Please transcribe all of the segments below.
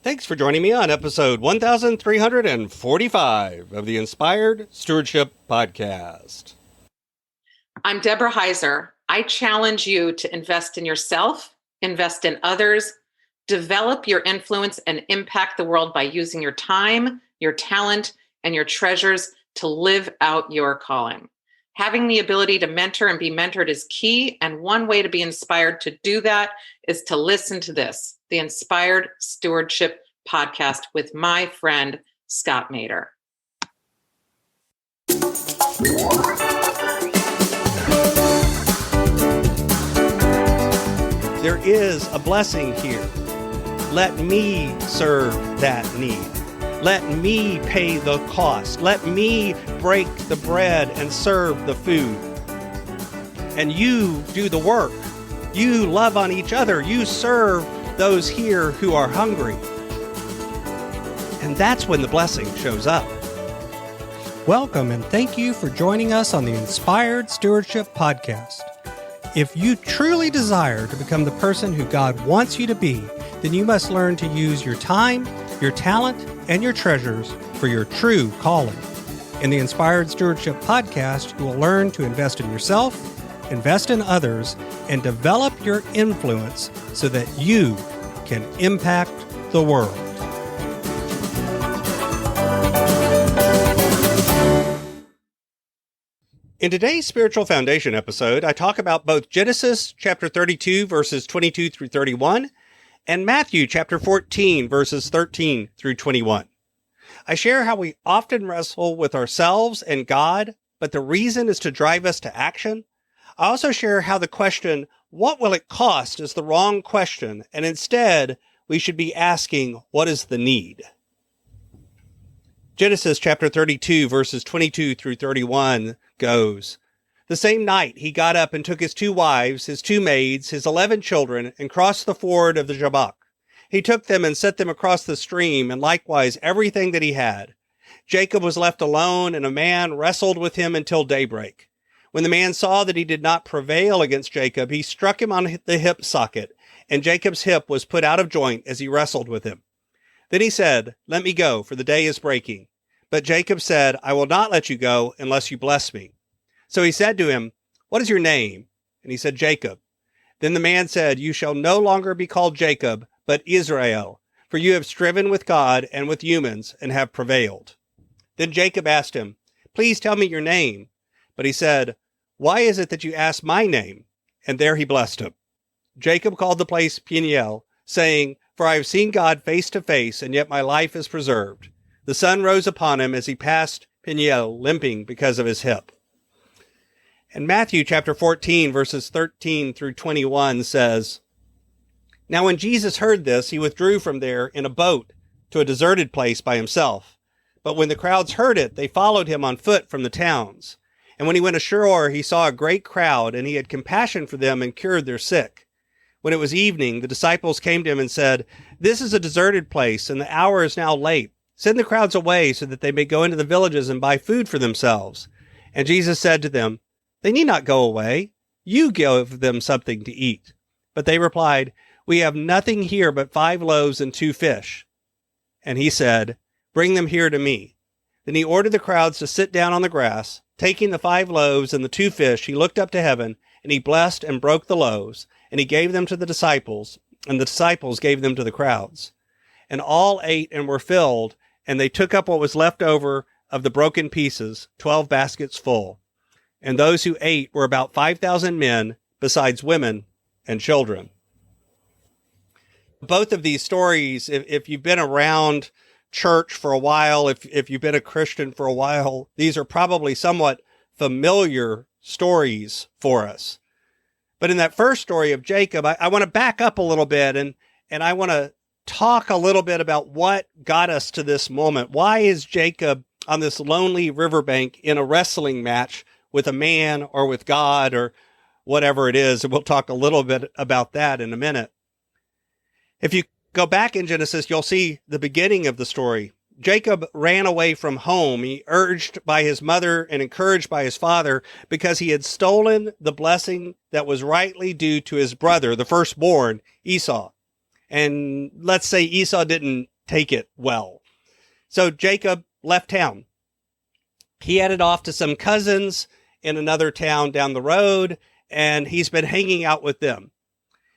Thanks for joining me on episode 1345 of the Inspired Stewardship Podcast. I'm Deborah Heiser. I challenge you to invest in yourself, invest in others, develop your influence, and impact the world by using your time, your talent, and your treasures to live out your calling. Having the ability to mentor and be mentored is key, and one way to be inspired to do that is to listen to this, the Inspired Stewardship Podcast with my friend, Scott Mader. There is a blessing here. Let me serve that need. Let me pay the cost. Let me break the bread and serve the food. And you do the work. You love on each other. You serve those here who are hungry. And that's when the blessing shows up. Welcome and thank you for joining us on the Inspired Stewardship Podcast. If you truly desire to become the person who God wants you to be, then you must learn to use your time, your talent, and your treasures for your true calling. In the Inspired Stewardship Podcast, you will learn to invest in yourself, invest in others, and develop your influence so that you can impact the world. In today's Spiritual Foundation episode, I talk about both Genesis chapter 32, verses 22 through 31, and Matthew chapter 14, verses 13 through 21. I share how we often wrestle with ourselves and God, but the reason is to drive us to action. I also share how the question, what will it cost, is the wrong question, and instead, we should be asking, what is the need? Genesis chapter 32, verses 22 through 31 goes, "The same night he got up and took his 2 wives, his 2 maids, his 11 children, and crossed the ford of the Jabbok. He took them and set them across the stream, and likewise everything that he had. Jacob was left alone, and a man wrestled with him until daybreak. When the man saw that he did not prevail against Jacob, he struck him on the hip socket, and Jacob's hip was put out of joint as he wrestled with him. Then he said, 'Let me go, for the day is breaking.' But Jacob said, 'I will not let you go unless you bless me.' So he said to him, 'What is your name?' And he said, 'Jacob.' Then the man said, 'You shall no longer be called Jacob, but Israel, for you have striven with God and with humans and have prevailed.' Then Jacob asked him, 'Please tell me your name.' But he said, 'Why is it that you ask my name?' And there he blessed him. Jacob called the place Peniel, saying, 'For I have seen God face to face, and yet my life is preserved.' The sun rose upon him as he passed Peniel, limping because of his hip." And Matthew chapter 14, verses 13 through 21 says, "Now when Jesus heard this, he withdrew from there in a boat to a deserted place by himself. But when the crowds heard it, they followed him on foot from the towns. And when he went ashore, he saw a great crowd, and he had compassion for them and cured their sick. When it was evening, the disciples came to him and said, 'This is a deserted place, and the hour is now late. Send the crowds away so that they may go into the villages and buy food for themselves.' And Jesus said to them, 'They need not go away. You give them something to eat.' But they replied, 'We have nothing here but 5 loaves and 2 fish. And he said, 'Bring them here to me.' Then he ordered the crowds to sit down on the grass. Taking the 5 loaves and the 2 fish, he looked up to heaven, and he blessed and broke the loaves, and he gave them to the disciples, and the disciples gave them to the crowds. And all ate and were filled, and they took up what was left over of the broken pieces, 12 baskets full. And those who ate were about 5,000 men, besides women and children." Both of these stories, if you've been around church for a while, if you've been a Christian for a while, these are probably somewhat familiar stories for us. But in that first story of Jacob, I want to back up a little bit and I want to talk a little bit about what got us to this moment. Why is Jacob on this lonely riverbank in a wrestling match with a man or with God or whatever it is? And we'll talk a little bit about that in a minute. If you go back in Genesis, you'll see the beginning of the story. Jacob ran away from home. He urged by his mother and encouraged by his father because he had stolen the blessing that was rightly due to his brother, the firstborn, Esau. And let's say Esau didn't take it well. So Jacob left town. He headed off to some cousins in another town down the road, and he's been hanging out with them.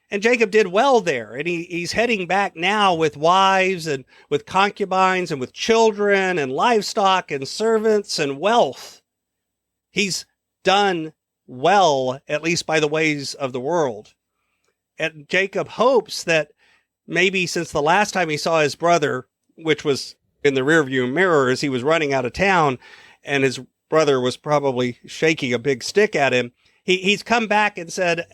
And Jacob did well there, and he's heading back now with wives and with concubines and with children and livestock and servants and wealth. He's done well, at least by the ways of the world. And Jacob hopes that maybe since the last time he saw his brother, which was in the rearview mirror as he was running out of town, and his brother was probably shaking a big stick at him, he's come back and said,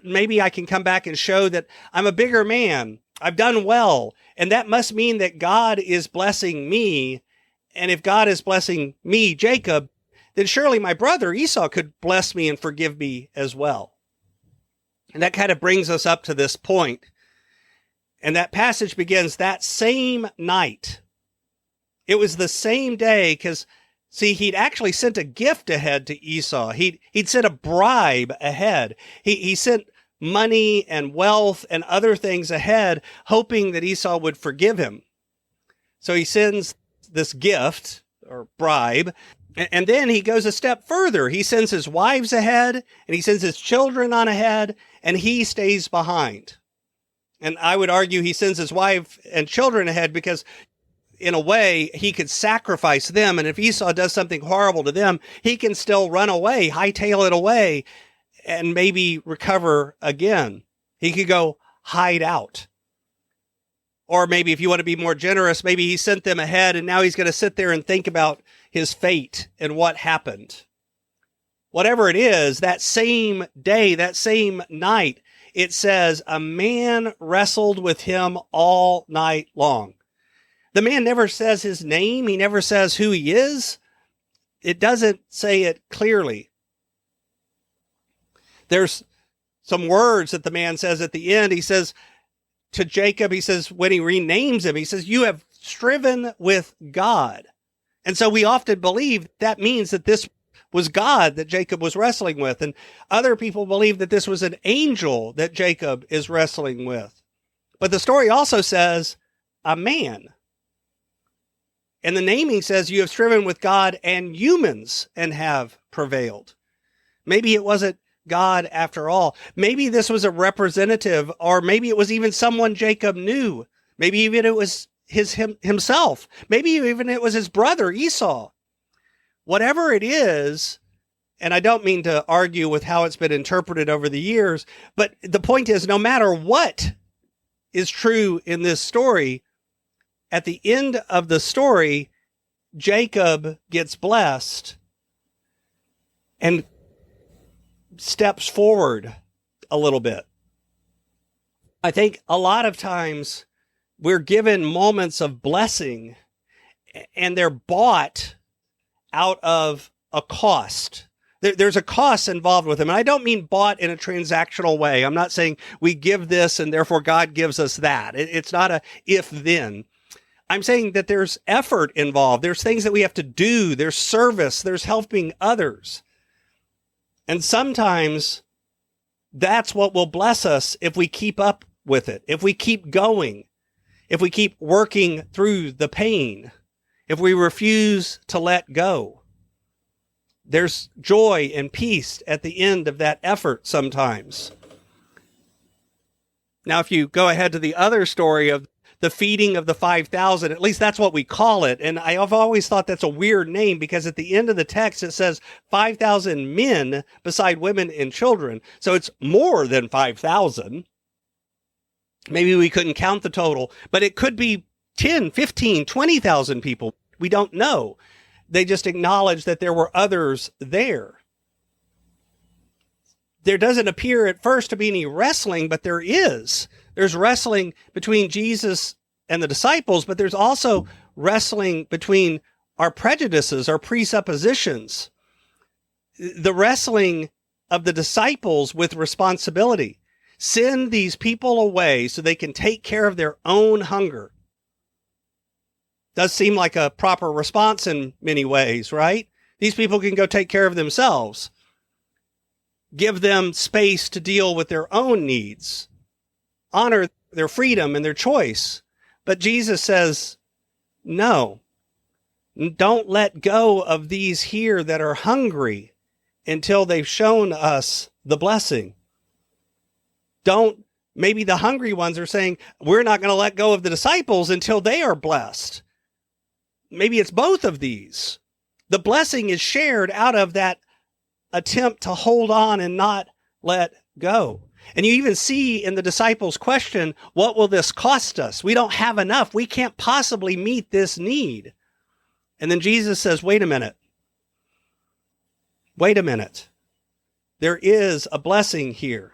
maybe I can come back and show that I'm a bigger man. I've done well. And that must mean that God is blessing me. And if God is blessing me, Jacob, then surely my brother Esau could bless me and forgive me as well. And that kind of brings us up to this point. And that passage begins that same night. It was the same day because, see, he'd actually sent a gift ahead to Esau. He'd sent a bribe ahead. He sent money and wealth and other things ahead, hoping that Esau would forgive him. So he sends this gift or bribe, and then he goes a step further. He sends his wives ahead, and he sends his children on ahead, and he stays behind. And I would argue he sends his wife and children ahead because in a way, he could sacrifice them. And if Esau does something horrible to them, he can still run away, hightail it away, and maybe recover again. He could go hide out. Or maybe if you want to be more generous, maybe he sent them ahead and now he's going to sit there and think about his fate and what happened. Whatever it is, that same day, that same night, it says, a man wrestled with him all night long. The man never says his name. He never says who he is. It doesn't say it clearly. There's some words that the man says at the end. He says to Jacob, he says, when he renames him, he says, you have striven with God. And so we often believe that means that this was God that Jacob was wrestling with. And other people believe that this was an angel that Jacob is wrestling with. But the story also says a man. And the naming says you have striven with God and humans and have prevailed. Maybe it wasn't God after all. Maybe this was a representative, or maybe it was even someone Jacob knew. Maybe even it was himself. Maybe even it was his brother Esau. Whatever it is, and I don't mean to argue with how it's been interpreted over the years, but the point is, no matter what is true in this story, at the end of the story, Jacob gets blessed and steps forward a little bit. I think a lot of times we're given moments of blessing and they're bought out of a cost. There's a cost involved with them. And I don't mean bought in a transactional way. I'm not saying we give this and therefore God gives us that. It's not a if-then. I'm saying that there's effort involved. There's things that we have to do. There's service. There's helping others. And sometimes that's what will bless us if we keep up with it, if we keep going, if we keep working through the pain, if we refuse to let go. There's joy and peace at the end of that effort sometimes. Now, if you go ahead to the other story of the feeding of the 5,000, at least that's what we call it. And I've always thought that's a weird name because at the end of the text, it says 5,000 men beside women and children. So it's more than 5,000. Maybe we couldn't count the total, but it could be 10, 15, 20,000 people. We don't know. They just acknowledge that there were others there. There doesn't appear at first to be any wrestling, but there is. There's wrestling between Jesus and the disciples, but there's also wrestling between our prejudices, our presuppositions. The wrestling of the disciples with responsibility. Send these people away so they can take care of their own hunger. Does seem like a proper response in many ways, right? These people can go take care of themselves. Give them space to deal with their own needs. Honor their freedom and their choice. But Jesus says, no, don't let go of these here that are hungry until they've shown us the blessing. Maybe the hungry ones are saying, we're not going to let go of the disciples until they are blessed. Maybe it's both of these. The blessing is shared out of that attempt to hold on and not let go. And you even see in the disciples' question, what will this cost us? We don't have enough. We can't possibly meet this need. And then Jesus says, wait a minute. Wait a minute. There is a blessing here.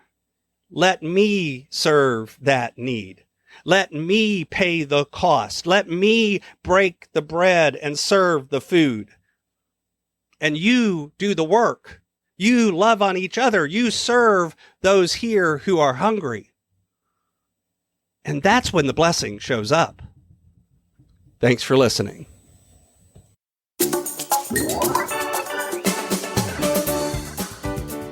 Let me serve that need. Let me pay the cost. Let me break the bread and serve the food. And you do the work. You love on each other. You serve those here who are hungry. And that's when the blessing shows up. Thanks for listening.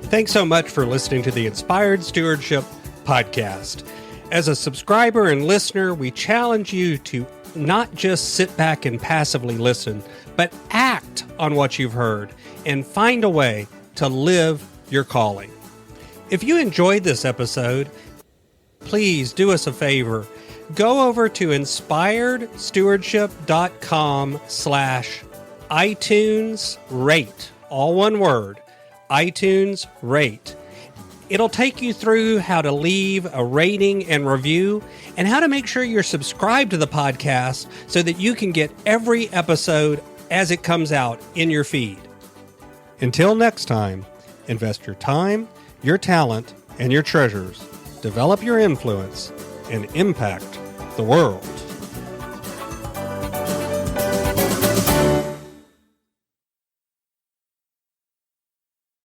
Thanks so much for listening to the Inspired Stewardship Podcast. As a subscriber and listener, we challenge you to not just sit back and passively listen, but act on what you've heard and find a way to live your calling. If you enjoyed this episode, please do us a favor. Go over to inspiredstewardship.com/iTunes rate, all one word, iTunes rate. It'll take you through how to leave a rating and review and how to make sure you're subscribed to the podcast so that you can get every episode as it comes out in your feed. Until next time, invest your time, your talent, and your treasures. Develop your influence and impact the world.